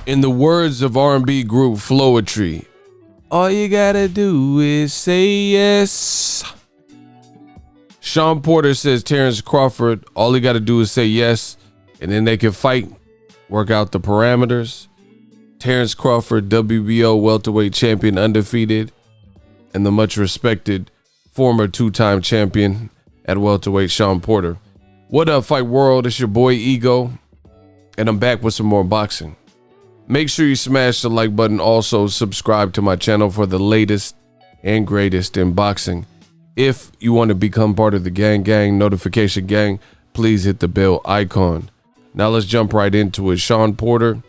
In the words of R&B group Flowetry, all you gotta do is say yes. Shawn Porter says Terence Crawford, all he gotta do is say yes, and then they can fight, work out the parameters. Terence Crawford, WBO welterweight champion, undefeated, and the much respected former two-time champion at welterweight, Shawn Porter. What up, Fight World? It's your boy Ego, and I'm back with some more boxing. Make sure you smash the like button. Also, subscribe to my channel for the latest and greatest in boxing. If you want to become part of the gang notification gang, please hit the bell icon. Now let's jump right into it. Shawn Porter,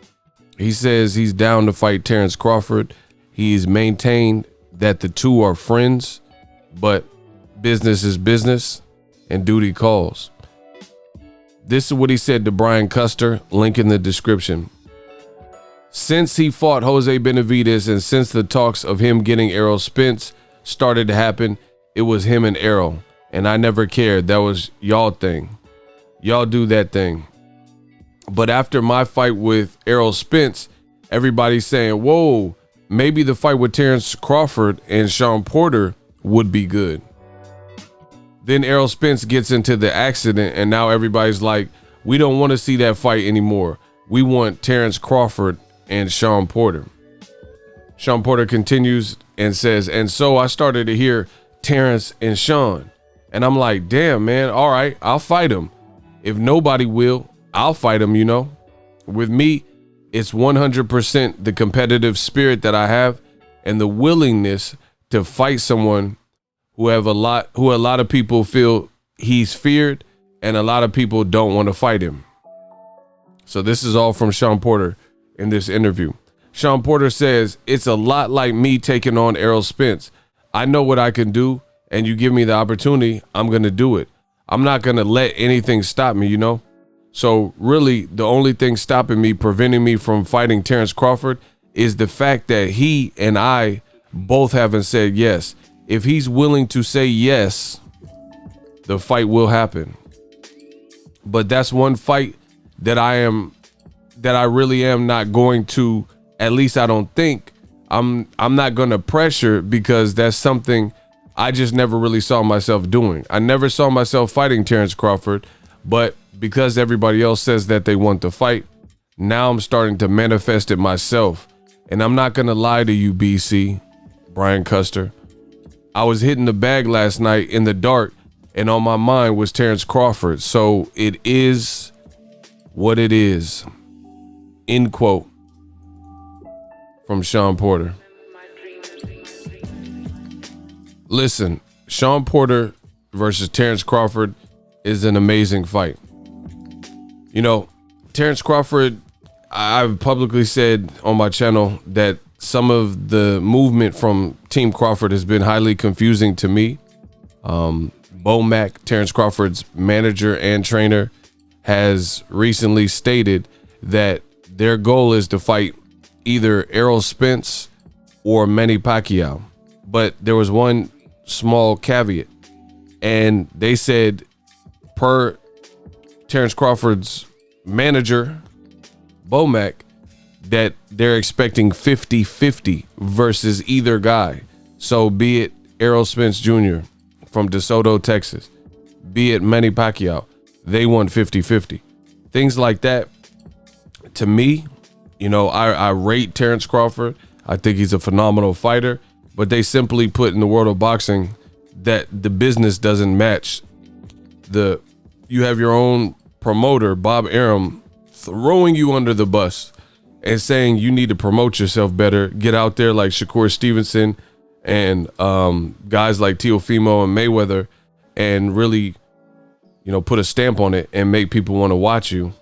he says he's down to fight Terence Crawford. He's maintained that the two are friends, but business is business and duty calls. This is what he said to Brian Custer, link in the description. Since he fought Jose Benavidez and since the talks of him getting Errol Spence started to happen, it was him and Errol, and I never cared. That was y'all thing. Y'all do that thing. But after my fight with Errol Spence, everybody's saying, whoa, maybe the fight with Terence Crawford and Shawn Porter would be good. Then Errol Spence gets into the accident, and now everybody's like, we don't want to see that fight anymore. We want Terence Crawford and Shawn Porter. Shawn Porter continues and says, and so I started to hear Terence and Shawn. And I'm like, damn, man, all right, I'll fight him. If nobody will, I'll fight him, you know. With me, it's 100% the competitive spirit that I have and the willingness to fight someone who a lot of people feel he's feared and a lot of people don't want to fight him. So this is all from Shawn Porter in this interview. Shawn Porter says, it's a lot like me taking on Errol Spence. I know what I can do, and you give me the opportunity, I'm going to do it. I'm not going to let anything stop me, you know? So really, the only thing stopping me, preventing me from fighting Terence Crawford is the fact that he and I both haven't said yes. If he's willing to say yes, the fight will happen. But that's one fight that I really am not going to, at least I don't think, I'm not going to pressure, because that's something I just never really saw myself doing. I never saw myself fighting Terence Crawford, but because everybody else says that they want to fight, now I'm starting to manifest it myself. And I'm not going to lie to you, BC, Brian Custer. I was hitting the bag last night in the dark, and on my mind was Terence Crawford. So it is what it is. End quote from Shawn Porter. Listen, Shawn Porter versus Terence Crawford is an amazing fight. You know, Terence Crawford, I've publicly said on my channel that some of the movement from Team Crawford has been highly confusing to me. Bomac, Terence Crawford's manager and trainer, has recently stated that their goal is to fight either Errol Spence or Manny Pacquiao. But there was one small caveat, and they said, per Terence Crawford's manager, Bomac, that they're expecting 50-50 versus either guy. So be it Errol Spence Jr. from DeSoto, Texas, be it Manny Pacquiao, they want 50-50. Things like that, to me, you know, I rate Terence Crawford. I think he's a phenomenal fighter, but they simply put in the world of boxing that the business doesn't match. You have your own promoter, Bob Arum, throwing you under the bus and saying you need to promote yourself better, get out there like Shakur Stevenson and guys like Teofimo and Mayweather, and really, you know, put a stamp on it and make people want to watch you.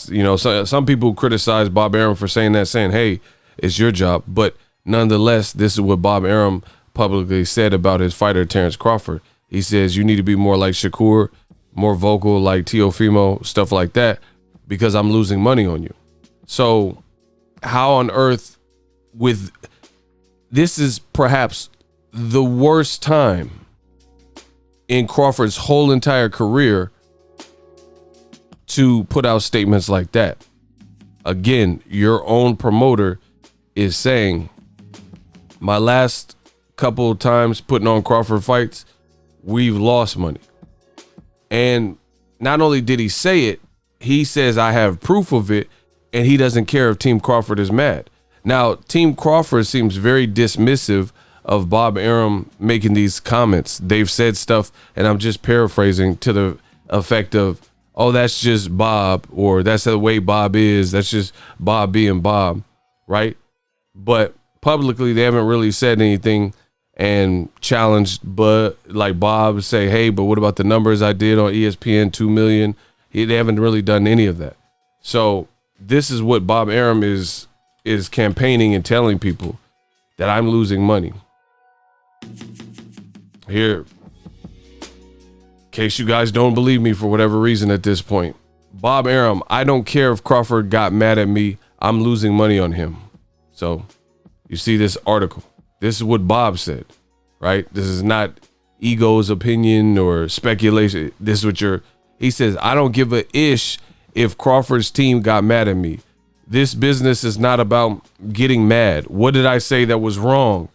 You know, some people criticize Bob Arum for saying that, saying, hey, it's your job. But nonetheless, this is what Bob Arum publicly said about his fighter, Terence Crawford. He says, you need to be more like Shakur, more vocal like Teofimo, stuff like that, because I'm losing money on you. So how on earth, with this is perhaps the worst time in Crawford's whole entire career to put out statements like that. again, your own promoter is saying, my last couple of times putting on Crawford fights, we've lost money. And not only did he say it, he says, I have proof of it, and he doesn't care if Team Crawford is mad. Now, Team Crawford seems very dismissive of Bob Arum making these comments. They've said stuff, and I'm just paraphrasing, to the effect of, oh, that's just Bob, or that's the way Bob is. That's just Bob being Bob, right? But publicly, they haven't really said anything and challenged, but like Bob say, hey, but what about the numbers I did on ESPN, 2 million? They haven't really done any of that. So this is what Bob Arum is campaigning and telling people, that I'm losing money. Here, in case you guys don't believe me for whatever reason at this point, Bob Arum, I don't care if Crawford got mad at me, I'm losing money on him. So you see this article. This is what Bob said, right? This is not Ego's opinion or speculation. This is what he says, I don't give a ish if Crawford's team got mad at me. This business is not about getting mad. What did I say that was wrong?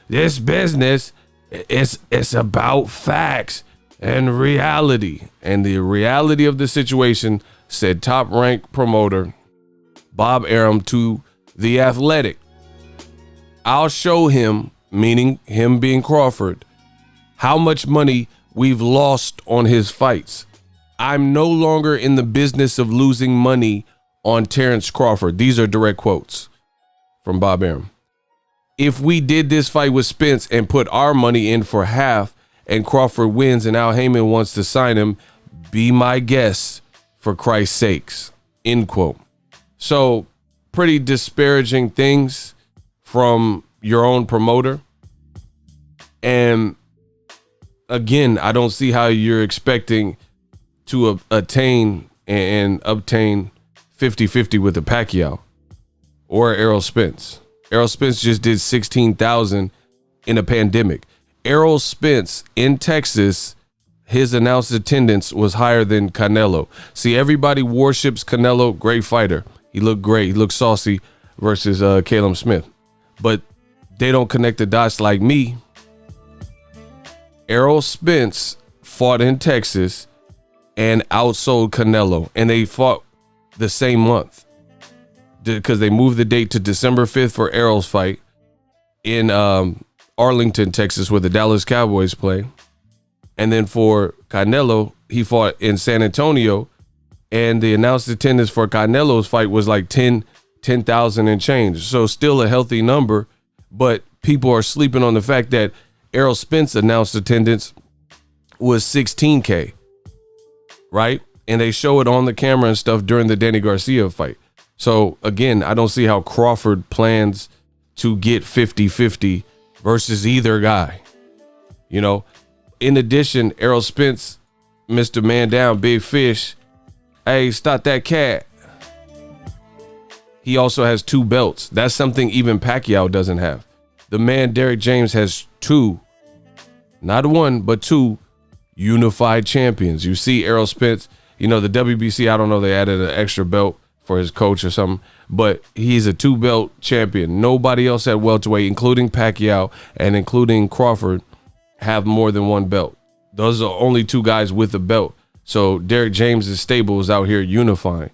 This business, it's about facts and reality. And the reality of the situation, said top-ranked promoter Bob Arum to The Athletic. I'll show him, meaning him being Crawford, how much money we've lost on his fights. I'm no longer in the business of losing money on Terence Crawford. These are direct quotes from Bob Arum. If we did this fight with Spence and put our money in for half and Crawford wins and Al Heyman wants to sign him, be my guest for Christ's sakes, end quote. So pretty disparaging things from your own promoter. And again, I don't see how you're expecting to attain and obtain 50-50 with a Pacquiao or Errol Spence. Errol Spence just did 16,000 in a pandemic. Errol Spence in Texas, his announced attendance was higher than Canelo. See, everybody worships Canelo, great fighter. He looked great. He looked saucy versus Caleb Smith. But they don't connect the dots like me. Errol Spence fought in Texas and outsold Canelo, and they fought the same month because they moved the date to December 5th for Errol's fight in Arlington, Texas, where the Dallas Cowboys play. And then for Canelo, he fought in San Antonio, and the announced attendance for Canelo's fight was like 10,000 and change. So still a healthy number, but people are sleeping on the fact that Errol Spence announced attendance was 16K, right? And they show it on the camera and stuff during the Danny Garcia fight. So again, I don't see how Crawford plans to get 50-50 versus either guy. You know, in addition, Errol Spence, Mr. Man Down, Big Fish, hey, stop that cat. He also has 2 belts. That's something even Pacquiao doesn't have. The man Derek James has 2, not 1, but 2 unified champions. You see Errol Spence, you know, the WBC, I don't know, they added an extra belt for his coach or something, but he's a 2-belt champion. Nobody else at welterweight, including Pacquiao and including Crawford, have more than 1 belt. Those are only 2 guys with a belt. So Derek James' stable is out here unifying.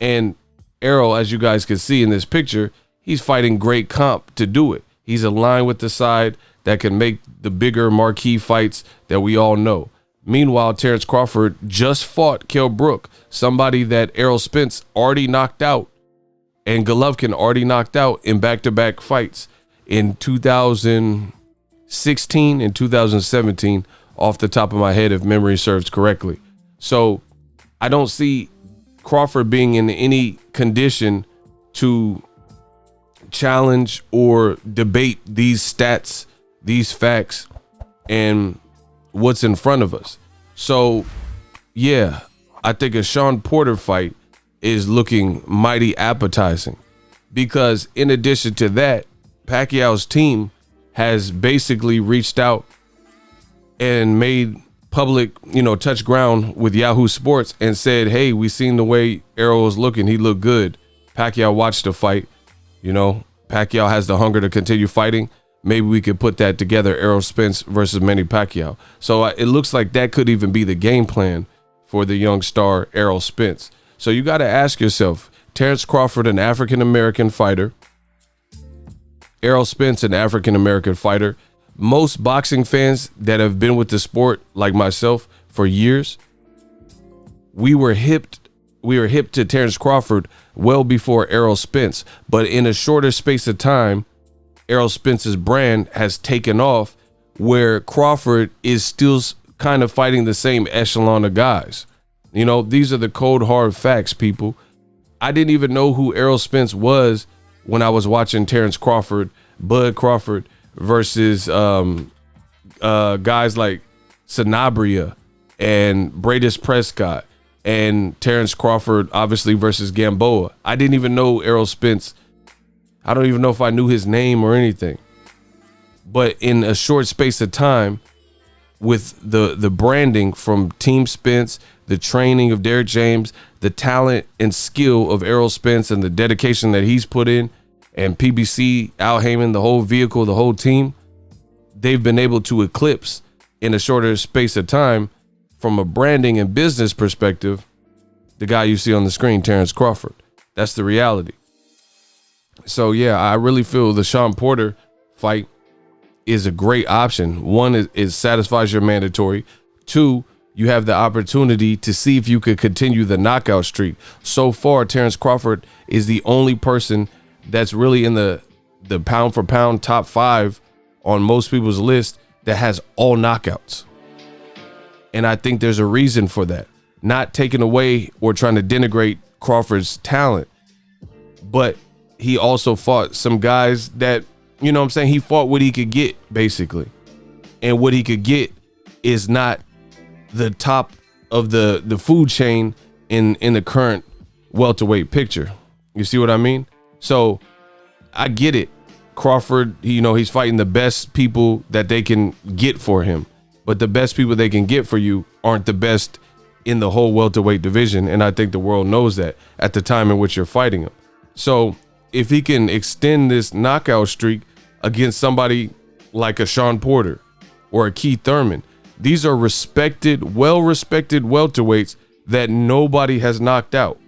And Errol, as you guys can see in this picture, he's fighting great comp to do it. He's aligned with the side that can make the bigger marquee fights that we all know. Meanwhile, Terence Crawford just fought Kell Brook, somebody that Errol Spence already knocked out and Golovkin already knocked out in back-to-back fights in 2016 and 2017, off the top of my head, if memory serves correctly. So I don't see Crawford being in any condition to challenge or debate these stats, these facts, and what's in front of us. So yeah, I think a Shawn Porter fight is looking mighty appetizing, because in addition to that, Pacquiao's team has basically reached out and made public, touch ground with Yahoo Sports and said, hey, we seen the way Errol was looking. He looked good. Pacquiao watched the fight. You know, Pacquiao has the hunger to continue fighting. Maybe we could put that together, Errol Spence versus Manny Pacquiao. So it looks like that could even be the game plan for the young star Errol Spence. So you got to ask yourself, Terence Crawford, an African-American fighter, Errol Spence, an African-American fighter. Most boxing fans that have been with the sport, like myself, for years, we were hip to Terence Crawford well before Errol Spence. But in a shorter space of time, Errol Spence's brand has taken off, where Crawford is still kind of fighting the same echelon of guys. You know, these are the cold hard facts, people. I didn't even know who Errol Spence was when I was watching Terence Crawford, Bud Crawford versus guys like Sanabria and Bradis Prescott and Terence Crawford, obviously, versus Gamboa. I didn't even know Errol Spence. I don't even know if I knew his name or anything. But in a short space of time, with the branding from Team Spence, the training of Derrick James, the talent and skill of Errol Spence, and the dedication that he's put in, and PBC, Al Heyman, the whole vehicle, the whole team, they've been able to eclipse in a shorter space of time, from a branding and business perspective, the guy you see on the screen, Terence Crawford. That's the reality. So yeah, I really feel the Shawn Porter fight is a great option. One, it satisfies your mandatory. Two, you have the opportunity to see if you could continue the knockout streak. So far, Terence Crawford is the only person that's really in the pound for pound top 5 on most people's list that has all knockouts. And I think there's a reason for that. Not taking away or trying to denigrate Crawford's talent, but he also fought some guys that, you know what I'm saying, he fought what he could get, basically. And what he could get is not the top of the food chain in the current welterweight picture. You see what I mean? So I get it. Crawford, you know, he's fighting the best people that they can get for him. But the best people they can get for you aren't the best in the whole welterweight division. And I think the world knows that at the time in which you're fighting him. So if he can extend this knockout streak against somebody like a Shawn Porter or a Keith Thurman, these are respected, well-respected welterweights that nobody has knocked out.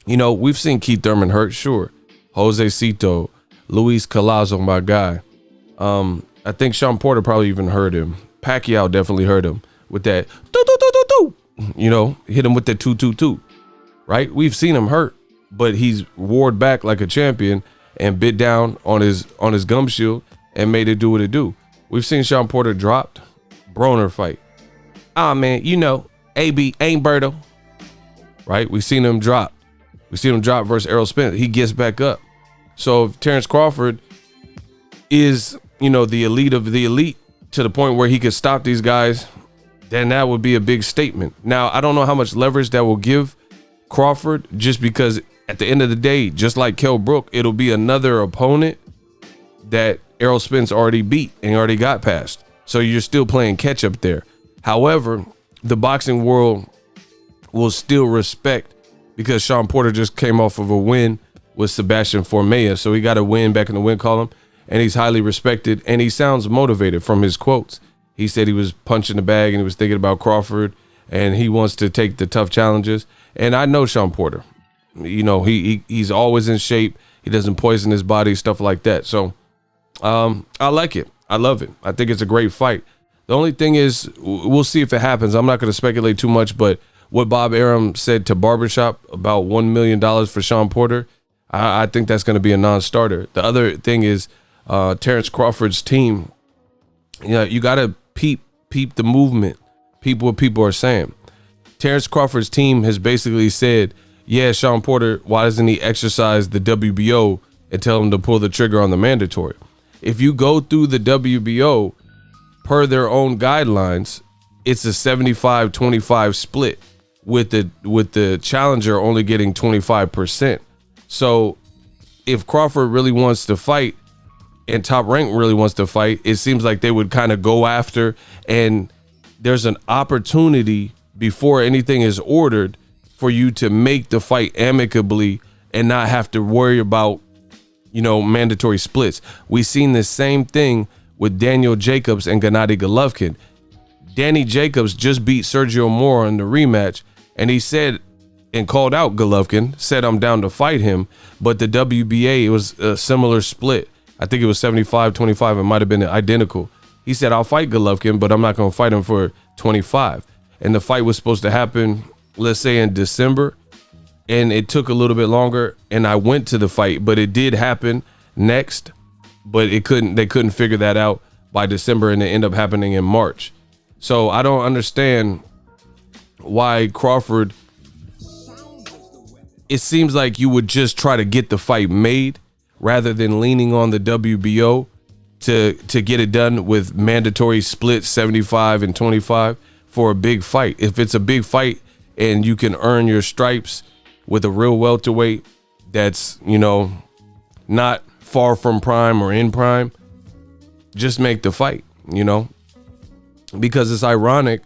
You know, we've seen Keith Thurman hurt, sure. Jose Cito, Luis Collazo, my guy. I think Shawn Porter probably even hurt him. Pacquiao definitely hurt him with that, you know, hit him with that 2-2-2, right? We've seen him hurt, but he's warred back like a champion and bit down on his gum shield and made it do what it do. We've seen Shawn Porter dropped. Broner fight. Man, you know, AB ain't Berto, right? We've seen him drop. We see him drop versus Errol Spence. He gets back up. So if Terence Crawford is, you know, the elite of the elite to the point where he could stop these guys, then that would be a big statement. Now, I don't know how much leverage that will give Crawford, just because at the end of the day, just like Kell Brook, it'll be another opponent that Errol Spence already beat and already got past. So you're still playing catch up there. However, the boxing world will still respect, because Shawn Porter just came off of a win with Sebastian Formella. So he got a win back in the win column, and he's highly respected, and he sounds motivated from his quotes. He said he was punching the bag and he was thinking about Crawford, and he wants to take the tough challenges. And I know Shawn Porter. You know, he's always in shape. He doesn't poison his body, stuff like that. So I like it. I love it. I think it's a great fight. The only thing is, we'll see if it happens. I'm not going to speculate too much, but what Bob Arum said to Barbershop about $1 million for Shawn Porter, I think that's going to be a non-starter. The other thing is Terence Crawford's team. You know, you got to peep the movement, peep what people are saying. Terence Crawford's team has basically said, yeah, Shawn Porter, why doesn't he exercise the WBO and tell him to pull the trigger on the mandatory? If you go through the WBO, per their own guidelines, it's a 75-25 split, with the challenger only getting 25%. So if Crawford really wants to fight and Top Rank really wants to fight, it seems like they would kind of go after, and there's an opportunity before anything is ordered for you to make the fight amicably and not have to worry about, mandatory splits. We seen the same thing with Daniel Jacobs and Gennady Golovkin. Danny Jacobs just beat Sergio Mora in the rematch, and he said and called out Golovkin, said I'm down to fight him, but the WBA, it was a similar split. I think it was 75-25. It might have been identical. He said, I'll fight Golovkin, but I'm not going to fight him for 25. And the fight was supposed to happen, let's say in December, and it took a little bit longer, and I went to the fight, but it did happen next, but they couldn't figure that out by December, and it ended up happening in March. So I don't understand why Crawford, it seems like you would just try to get the fight made rather than leaning on the WBO to get it done with mandatory split 75 and 25 for a big fight. If it's a big fight and you can earn your stripes with a real welterweight that's, not far from prime or in prime, just make the fight, because it's ironic.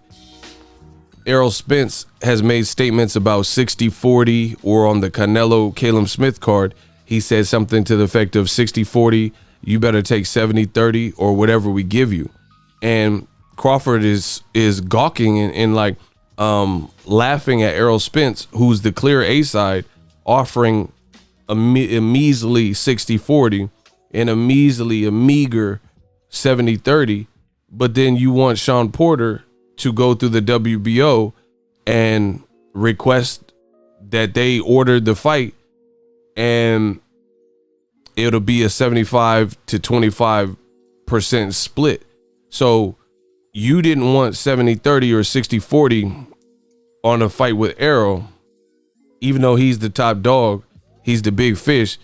Errol Spence has made statements about 60-40, or on the Canelo Caleb Smith card, he said something to the effect of 60-40, you better take 70-30 or whatever we give you. And Crawford is gawking and laughing at Errol Spence, who's the clear A side, offering a measly 60-40 and a meager 70-30. But then you want Shawn Porter to go through the WBO and request that they order the fight, and it'll be a 75-25% split. So you didn't want 70-30 or 60-40 on a fight with Errol, even though he's the top dog, he's the big fish.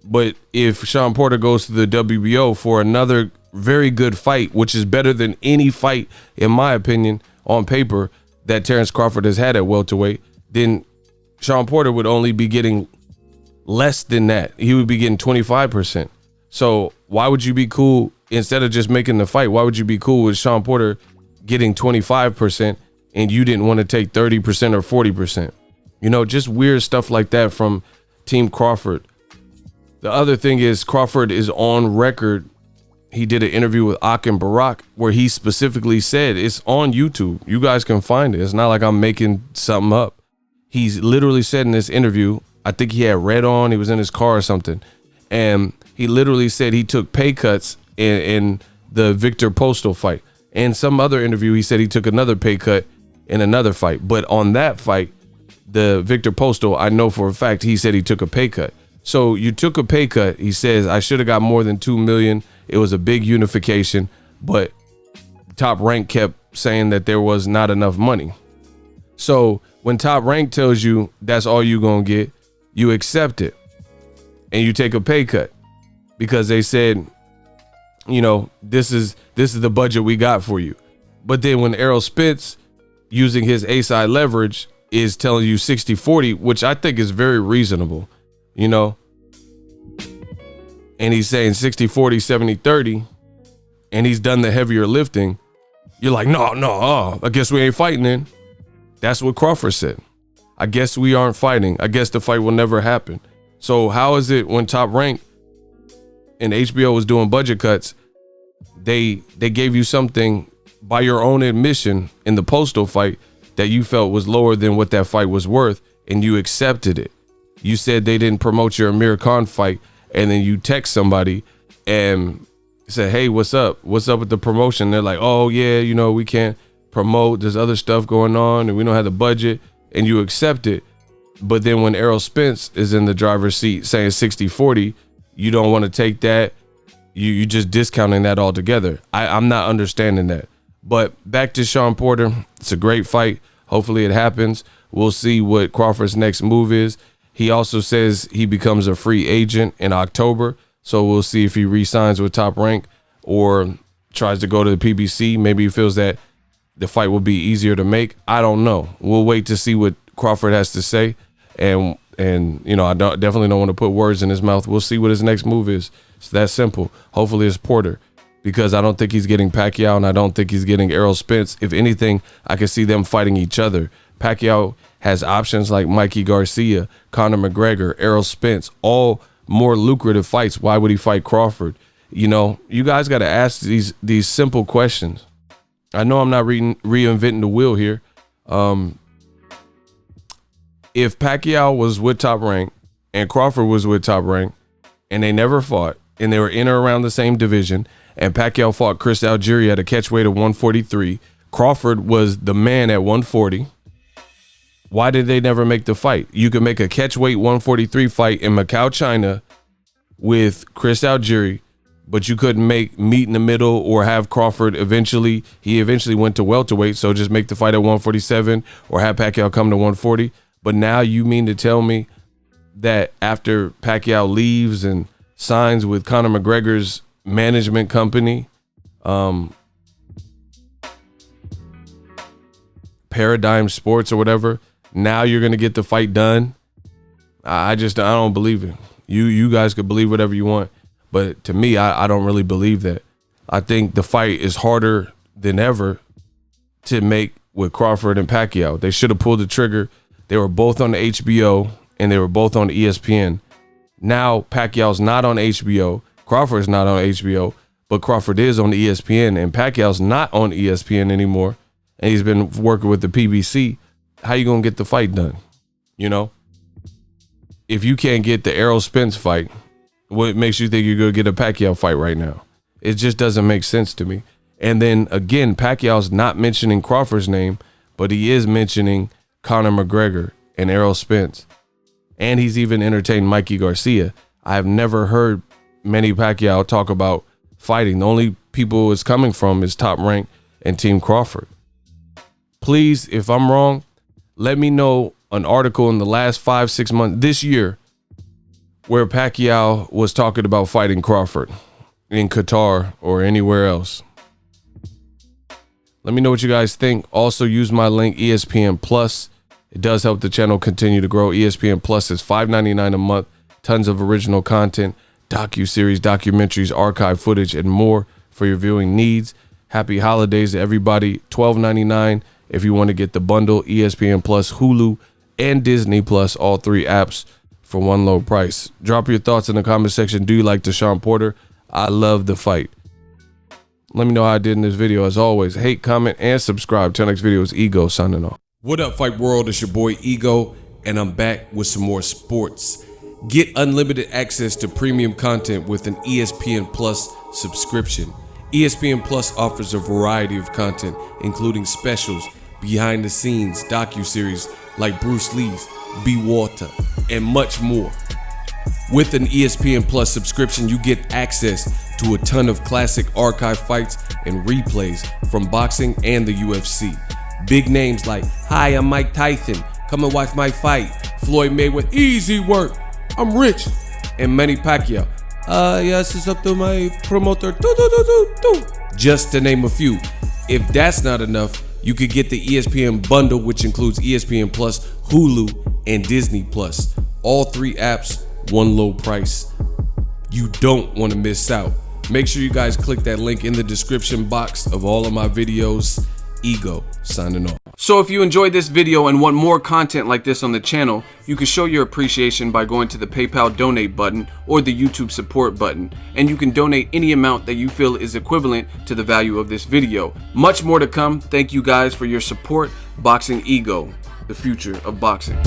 But if Shawn Porter goes to the WBO for another very good fight, which is better than any fight, in my opinion, on paper, that Terence Crawford has had at welterweight, then Shawn Porter would only be getting less than that. He would be getting 25%. So why would you be cool, instead of just making the fight, why would you be cool with Shawn Porter getting 25% and you didn't want to take 30% or 40%? Just weird stuff like that from Team Crawford. The other thing is, Crawford is on record. He did an interview with Akin Barak where he specifically said, it's on YouTube, you guys can find it. It's not like I'm making something up. He's literally said in this interview, I think he had red on, he was in his car or something, and he literally said he took pay cuts in the Victor Postal fight. And some other interview, he said he took another pay cut in another fight. But on that fight, the Victor Postal, I know for a fact he said he took a pay cut. So you took a pay cut. He says, I should have got more than $2 million. It was a big unification, but Top Rank kept saying that there was not enough money. So when Top Rank tells you that's all you're going to get, you accept it and you take a pay cut because they said, this is the budget we got for you. But then when Errol Spence, using his A-side leverage, is telling you 60-40, which I think is very reasonable, and he's saying 60-40, 70-30, and he's done the heavier lifting, you're like, no, I guess we ain't fighting then. That's what Crawford said. I guess we aren't fighting. I guess the fight will never happen. So how is it when Top Rank and HBO was doing budget cuts, they gave you something by your own admission in the Postal fight that you felt was lower than what that fight was worth, and you accepted it? You said they didn't promote your Amir Khan fight, and then you text somebody and say, hey, what's up? What's up with the promotion? They're like, oh yeah, we can't promote. There's other stuff going on and we don't have the budget, and you accept it. But then when Errol Spence is in the driver's seat saying 60-40, you don't want to take that. You just discounting that altogether. I'm not understanding that. But back to Shawn Porter. It's a great fight. Hopefully it happens. We'll see what Crawford's next move is. He also says he becomes a free agent in October. So we'll see if he re-signs with Top Rank or tries to go to the PBC. Maybe he feels that the fight will be easier to make. I don't know. We'll wait to see what Crawford has to say. And I definitely don't want to put words in his mouth. We'll see what his next move is. It's that simple. Hopefully it's Porter, because I don't think he's getting Pacquiao and I don't think he's getting Errol Spence. If anything, I can see them fighting each other. Pacquiao has options like Mikey Garcia, Conor McGregor, Errol Spence, all more lucrative fights. Why would he fight Crawford? You know, you guys got to ask these simple questions. I know I'm not reinventing the wheel here. If Pacquiao was with Top Rank and Crawford was with Top Rank and they never fought and they were in or around the same division, and Pacquiao fought Chris Algieri at a catch weight of 143, Crawford was the man at 140. Why did they never make the fight? You could make a catch weight 143 fight in Macau, China with Chris Algieri, but you couldn't meet in the middle or have Crawford eventually. He eventually went to welterweight, so just make the fight at 147 or have Pacquiao come to 140. But now you mean to tell me that after Pacquiao leaves and signs with Conor McGregor's management company, Paradigm Sports or whatever, now you're going to get the fight done? I don't believe it. You guys could believe whatever you want, but to me, I don't really believe that. I think the fight is harder than ever to make with Crawford and Pacquiao. They should have pulled the trigger. They were both on the HBO and they were both on ESPN. Now Pacquiao's not on HBO. Crawford's not on HBO, but Crawford is on ESPN, and Pacquiao's not on ESPN anymore, and he's been working with the PBC. How you gonna get the fight done? You know, if you can't get the Errol Spence fight, what makes you think you're gonna get a Pacquiao fight right now? It just doesn't make sense to me. And then again, Pacquiao's not mentioning Crawford's name, but he is mentioning Conor McGregor and Errol Spence. And he's even entertained Mikey Garcia. I have never heard Manny Pacquiao talk about fighting. The only people it's coming from is Top Rank and Team Crawford. Please, if I'm wrong, let me know an article in the last 5-6 months this year where Pacquiao was talking about fighting Crawford in Qatar or anywhere else. Let me know what you guys think. Also use my link, ESPN Plus. It does help the channel continue to grow. ESPN Plus is $5.99 a month. Tons of original content, docu-series, documentaries, archive footage, and more for your viewing needs. Happy holidays to everybody. $12.99 if you want to get the bundle, ESPN Plus, Hulu, and Disney Plus, all 3 apps for one low price. Drop your thoughts in the comment section. Do you like the Shawn Porter? I love the fight. Let me know how I did in this video. As always, hate, comment, and subscribe. Till next video is Ego signing off. What up, Fight World? It's your boy Ego, and I'm back with some more sports. Get unlimited access to premium content with an ESPN Plus subscription. ESPN Plus offers a variety of content, including specials, behind the scenes, docu-series like Bruce Lee's Be Water, and much more. With an ESPN Plus subscription, you get access to a ton of classic archive fights and replays from boxing and the UFC. Big names like, "Hi, I'm Mike Tyson. Come and watch my fight." Floyd Mayweather, "Easy work. I'm rich." And Manny Pacquiao, "Yes, it's up to my promoter. Just to name a few. If that's not enough, you could get the ESPN bundle, which includes ESPN Plus, Hulu, and Disney Plus. All 3 apps, one low price. You don't want to miss out. Make sure you guys click that link in the description box of all of my videos. Ego signing off. So if you enjoyed this video and want more content like this on the channel, you can show your appreciation by going to the PayPal donate button or the YouTube support button, and you can donate any amount that you feel is equivalent to the value of this video. Much more to come. Thank you guys for your support. Boxingego, the future of boxing.